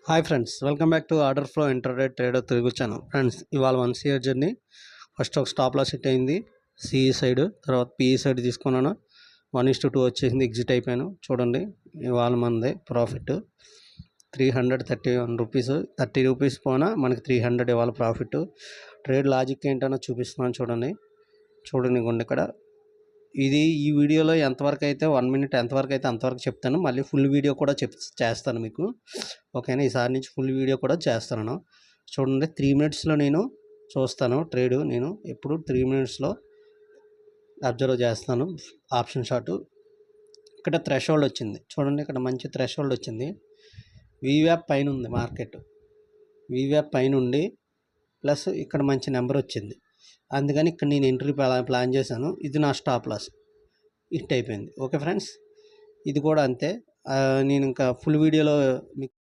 Hi friends, welcome back to order flow intraday trader Telugu channel. Friends, ఇవాళ 1 CR journey first ఒక stop loss hit అయింది CE side, తర్వాత PE side తీసుకున్నాను. 1:2 వచ్చేసింది, exit అయిపోయాను. చూడండి, ఇవాళ మనది ప్రాఫిట్ 331 రూపీస్. 30 రూపీస్ పోనా మనకి 300 ఇవాళ ప్రాఫిట్. ట్రేడ్ లాజిక్ ఏంటనో చూపిస్తున్నాను. చూడండి ఇవ్వండి ఇక్కడ. ఈ వీడియోలో ఎంతవరకు అయితే 1 మినిట్ ఎంతవరకు అయితే అంతవరకు చెప్తాను. మళ్ళీ ఫుల్ వీడియో కూడా చేస్తాను మీకు, ఓకేనా? ఈసారి నుంచి ఫుల్ వీడియో కూడా చేస్తాను. చూడండి, 3 మినిట్స్లో నేను చూస్తాను ట్రేడ్. నేను ఎప్పుడు 3 మినిట్స్లో అబ్జర్వ్ చేస్తాను. ఆప్షన్ షార్ట్ ఇక్కడ థ్రెషోల్డ్ వచ్చింది. చూడండి, ఇక్కడ మంచి థ్రెషోల్డ్ వచ్చింది. వీవ్యాప్ పైన ఉంది మార్కెట్. వీవ్యాప్ పైన ఉండి ప్లస్ ఇక్కడ మంచి నెంబర్ వచ్చింది. అందుకని ఇక్కడ నేను ఎంట్రీ ప్లాన్ చేశాను. ఇది నా స్టాప్ లాస్ హిట్ అయిపోయింది. ఓకే ఫ్రెండ్స్, ఇది కూడా అంతే. నేను ఇంకా ఫుల్ వీడియోలో మీకు